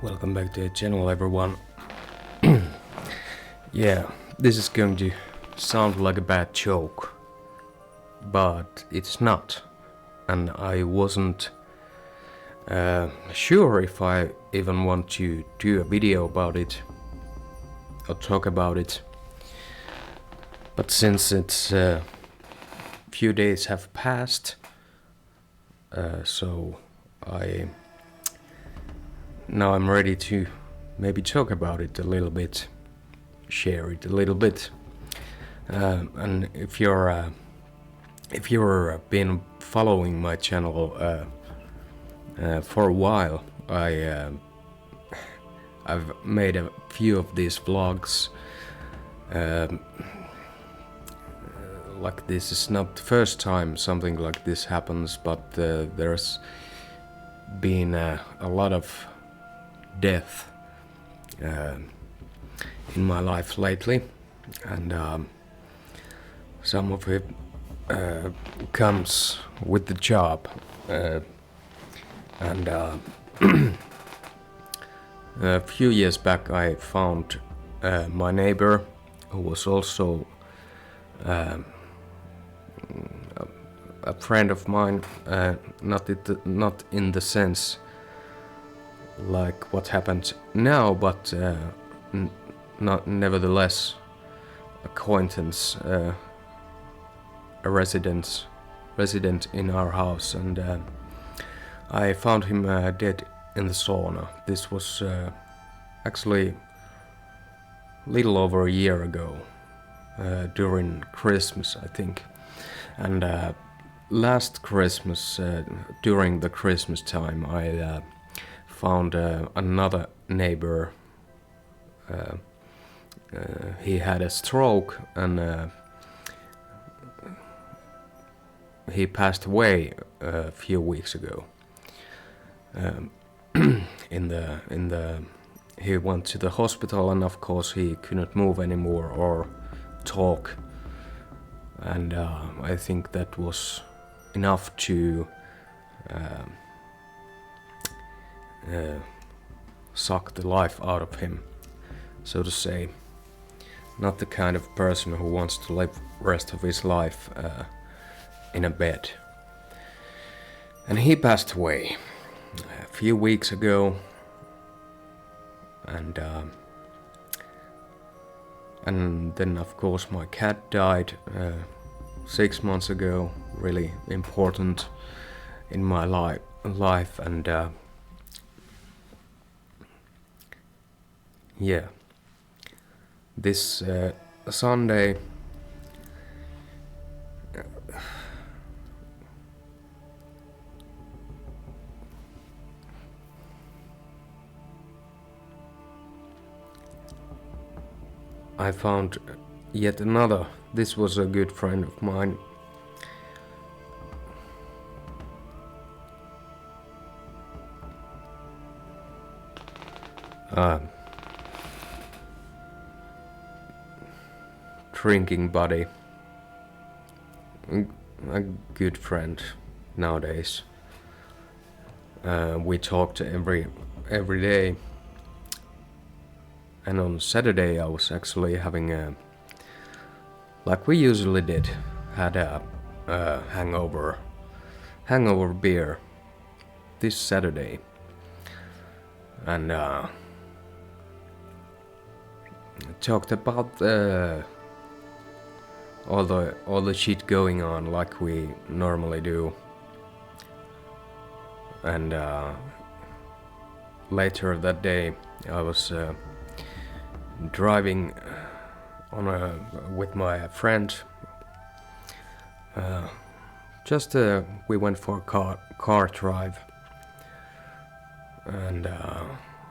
Welcome back to the channel, everyone. Yeah, this is going to sound like a bad joke, but it's not. And I wasn't sure if I even want to do a video about it or talk about it. But since it's few days have passed, so now I'm ready to maybe talk about it a little bit, share it a little bit. And if you're been following my channel for a while, I've made a few of these vlogs. Like this is not the first time something like this happens, but there's been a lot of death in my life lately, and some of it comes with the job, and a few years back I found my neighbor, who was also a friend of mine, not in the sense like what happened now, but not nevertheless acquaintance, a resident in our house, and I found him dead in the sauna. This was actually little over a year ago, during Christmas, I think. And last Christmas, during the Christmas time, I found another neighbor. He had a stroke, and he passed away a few weeks ago. He went to the hospital, and of course he couldn't move anymore or talk. And I think that was enough to suck the life out of him, so to say. Not the kind of person who wants to live the rest of his life in a bed. And he passed away a few weeks ago, and then of course my cat died 6 months ago, really important in my life, and yeah, this Sunday I found yet another. This was a good friend of mine. Drinking buddy, a good friend nowadays. We talked every day. And on Saturday I was actually having like we usually did, had a hangover beer this Saturday, and talked about all the shit going on like we normally do. And later that day I was driving with my friend. We went for a car drive, and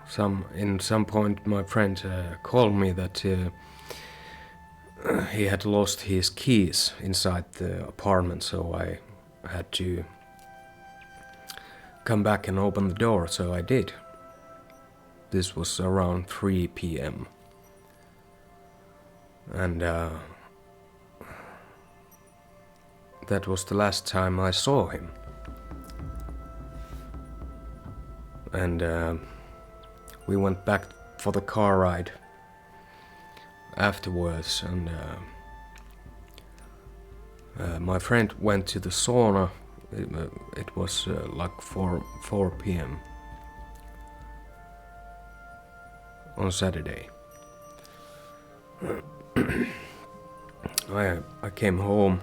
some point my friend called me that he had lost his keys inside the apartment, so I had to come back and open the door, so I did. This was around 3 p.m. and that was the last time I saw him. And we went back for the car ride afterwards, and my friend went to the sauna. It was like 4 p.m. on Saturday. I came home,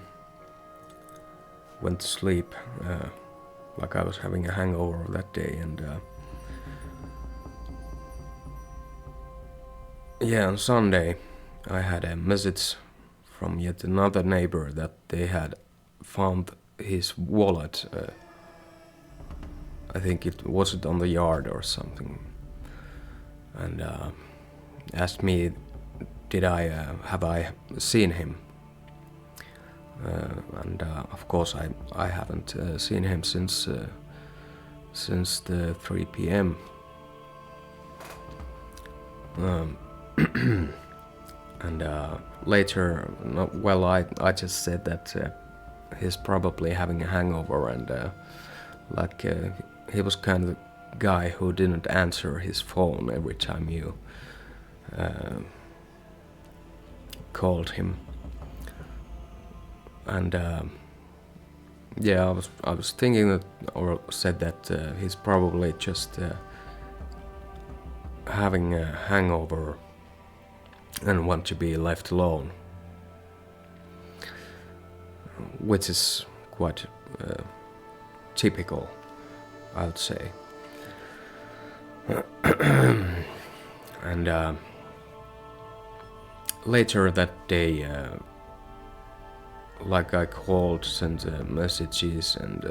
went to sleep, like I was having a hangover that day, and on Sunday I had a message from yet another neighbor that they had found his wallet. I think it wasn't on the yard or something, and asked me, did I have I seen him? And of course I haven't seen him since the 3 p.m. And later, I just said that he's probably having a hangover, and he was kind of the guy who didn't answer his phone every time you called him. And I was thinking that, or said that he's probably just having a hangover and want to be left alone, which is quite typical, I would say. And later that day, like I called, sent messages, and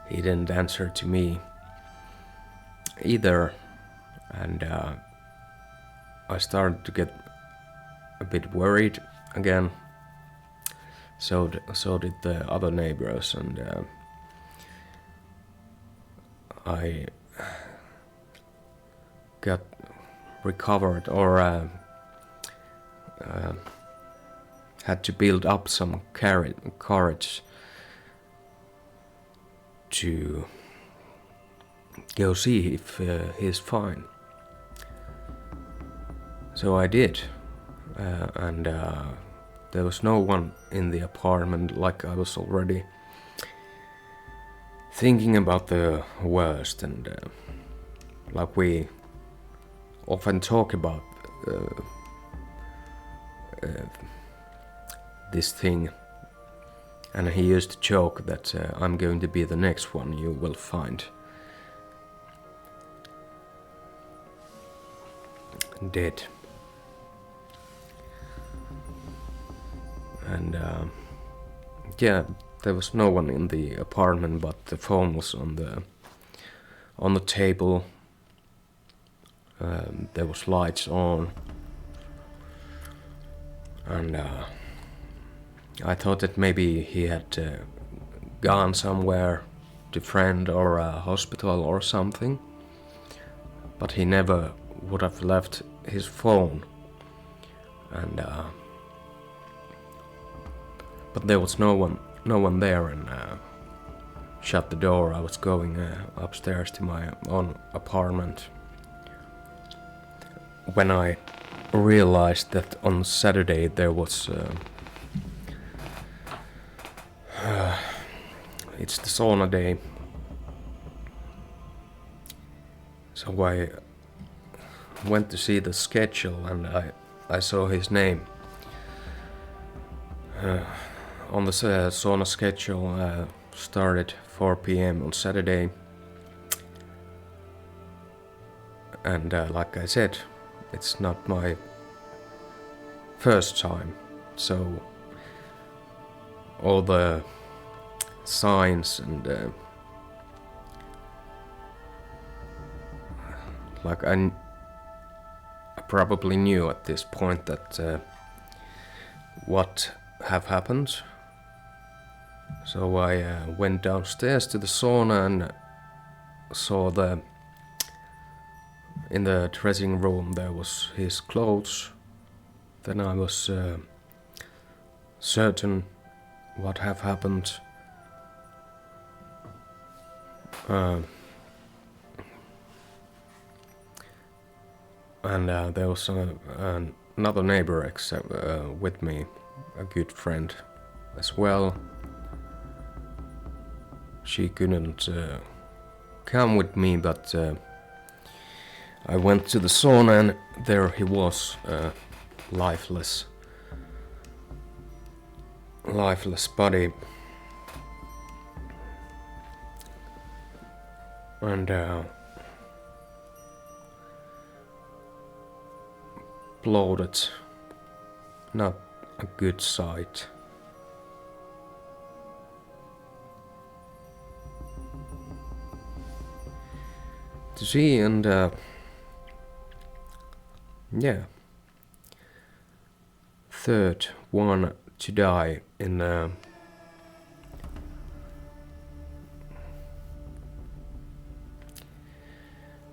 he didn't answer to me either, and I started to get a bit worried again. So did the other neighbors, and I got recovered, or had to build up some courage to go see if he's fine. So I did, and there was no one in the apartment, like I was already thinking about the worst, and like we often talk about this thing, and he used to joke that I'm going to be the next one you will find dead. And there was no one in the apartment, but the phone was on the table. There was lights on, and I thought that maybe he had gone somewhere to friend or a hospital or something, but he never would have left his phone. And but there was no one there, and shut the door. I was going upstairs to my own apartment when I realized that on Saturday there was it's the sauna day. So I went to see the schedule, and I saw his name on the sauna schedule. Started 4 p.m. on Saturday, and like I said, it's not my first time, so all the signs and like I probably knew at this point that what have happened. So I went downstairs to the sauna and saw in the dressing room there was his clothes. Then I was certain what have happened. And there was another neighbor with me, a good friend as well. She couldn't come with me, but I went to the sauna and there he was, lifeless body. And bloated, not a good sight. To see, and yeah, third one to die in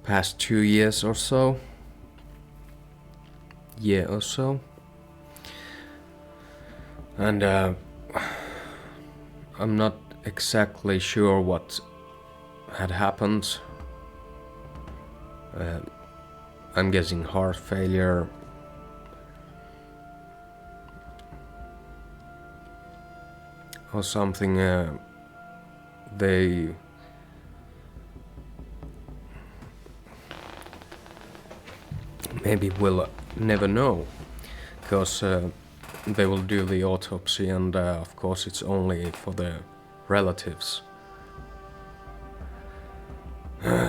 past 2 years or so. Year or so. And I'm not exactly sure what had happened. I'm guessing heart failure. Or something. They maybe will never know, because they will do the autopsy, and of course it's only for the relatives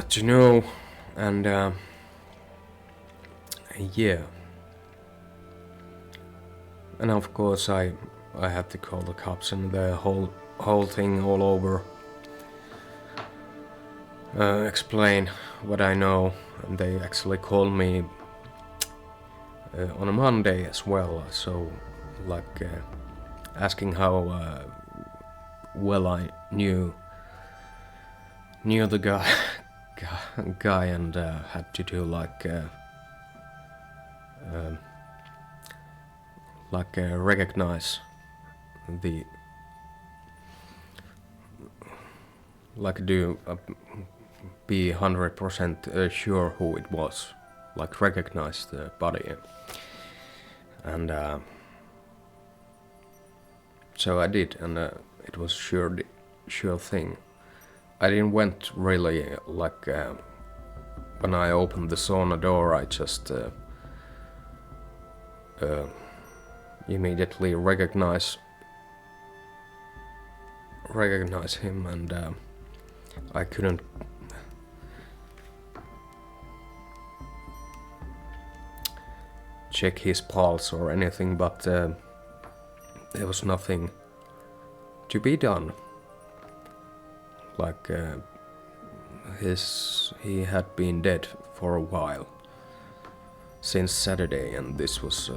to know. And yeah, and of course I had to call the cops, and the whole thing all over, explain what I know. And they actually called me on a Monday as well, so like asking how well I knew the guy, and had to do recognize the be 100% sure who it was, like recognize the body. And so I did, and it was sure thing. I didn't went really when I opened the sauna door, I just immediately recognize him, and I couldn't check his pulse or anything, but there was nothing to be done. Like he had been dead for a while, since Saturday, and this was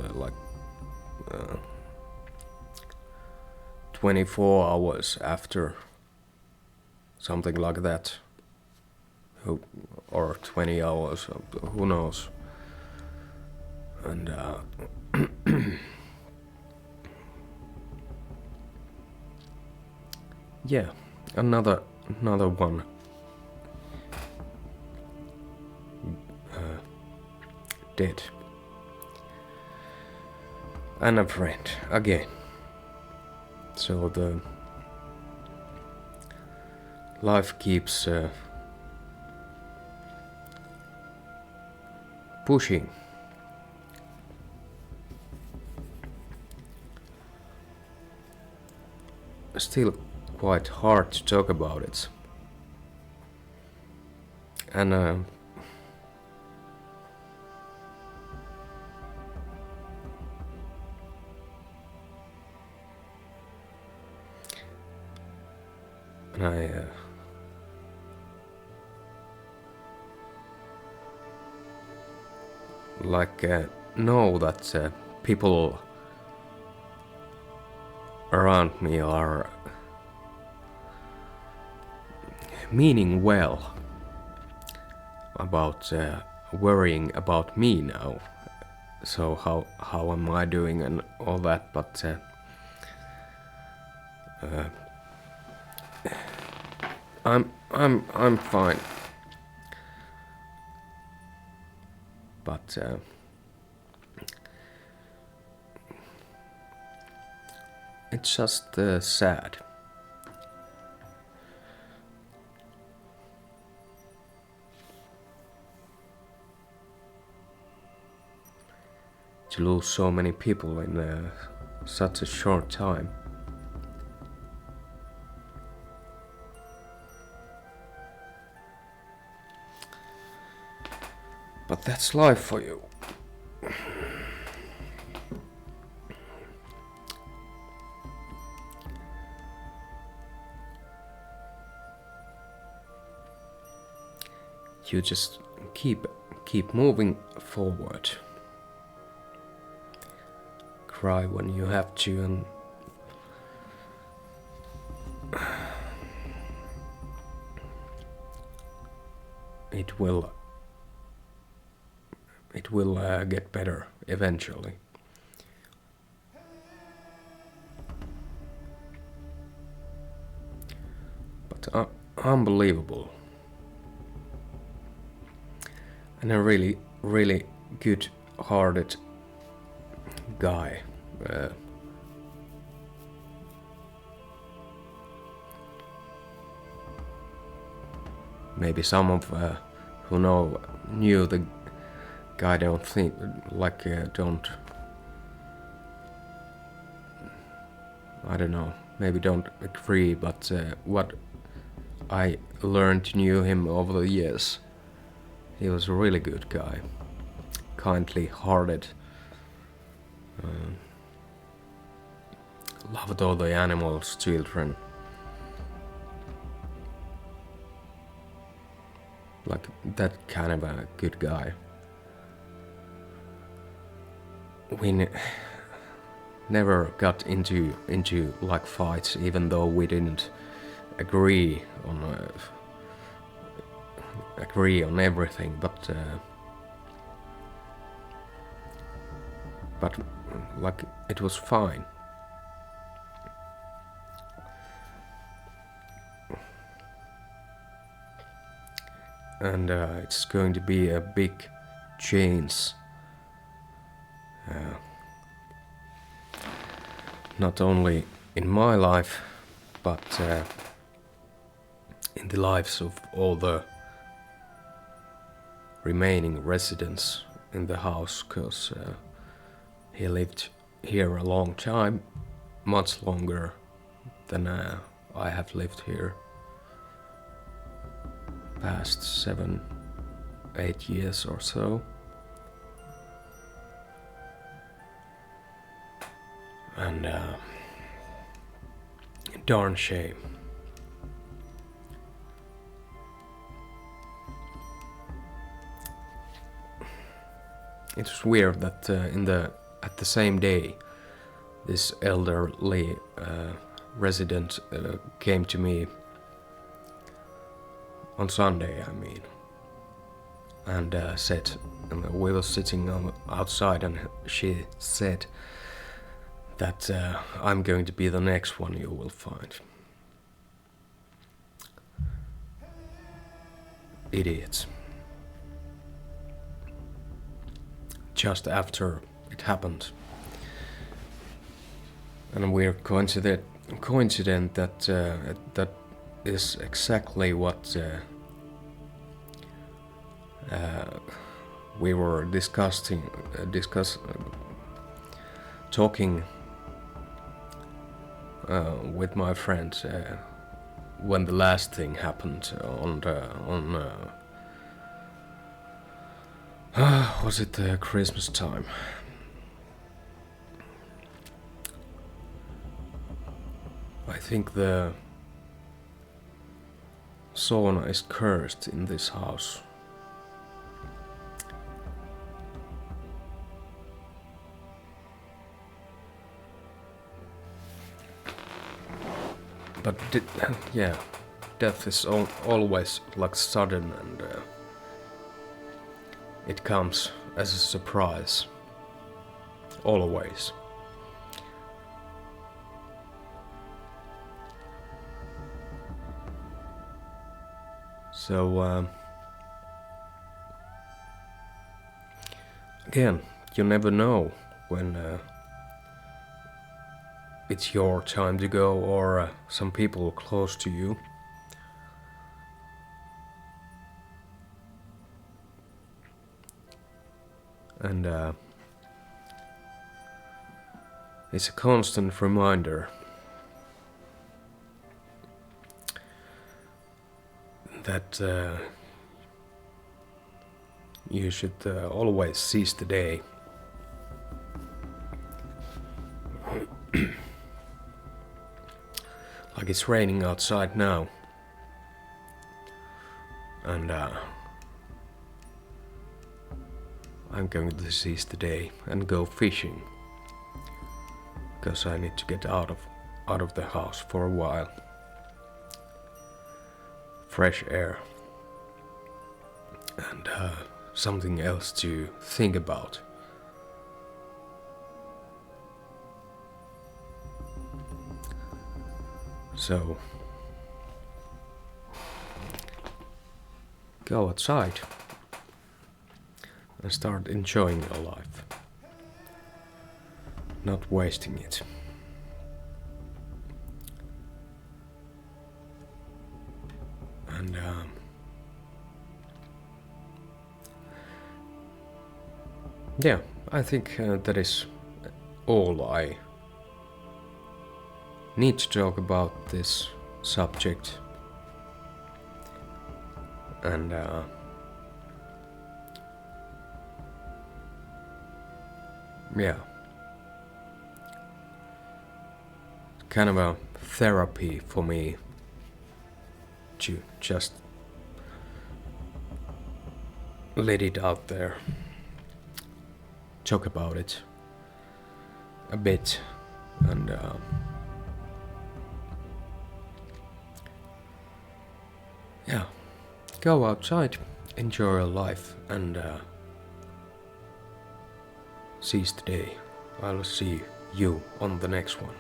24 hours after, something like that, or 20 hours, who knows. And yeah, another one dead, and a friend again. So the life keeps pushing. Still quite hard to talk about it. And I know that people around me are meaning well about worrying about me now. So how am I doing and all that, but I'm fine. but it's just sad. To lose so many people in such a short time. But that's life for you. You just keep moving forward. Cry when you have to, and it will get better eventually. But unbelievable. And a really, really good-hearted guy. Maybe some of who knew the guy don't think don't. I don't know. Maybe don't agree, but what I learned knew him over the years. He was a really good guy, kindly-hearted, loved all the animals, children. Like that kind of a good guy. We never got into like fights, even though we didn't agree on everything, but like it was fine. And it's going to be a big change, not only in my life, but in the lives of all the remaining residents in the house, because he lived here a long time, much longer than I have lived here. Past 7-8 years or so. And darn shame. It was weird that at the same day, this elderly resident came to me on Sunday, I mean, and said, we were sitting outside, and she said that I'm going to be the next one you will find. Idiots. Just after it happened. And a weird coincidence that that is exactly what we were talking with my friend when the last thing happened on was it Christmas time? I think the sauna is cursed in this house. But yeah, death is always like sudden, and it comes as a surprise. Always. So again, you never know when it's your time to go, or some people close to you. And it's a constant reminder that you should always seize the day. Like it's raining outside now, and I'm going to seize the day and go fishing, because I need to get out of the house for a while. Fresh air and something else to think about. So go outside and start enjoying your life, not wasting it. And yeah, I think that is all I need to talk about this subject. And yeah, kind of a therapy for me to just let it out there, talk about it a bit, and yeah, go outside, enjoy your life, and seize the day. I'll see you on the next one.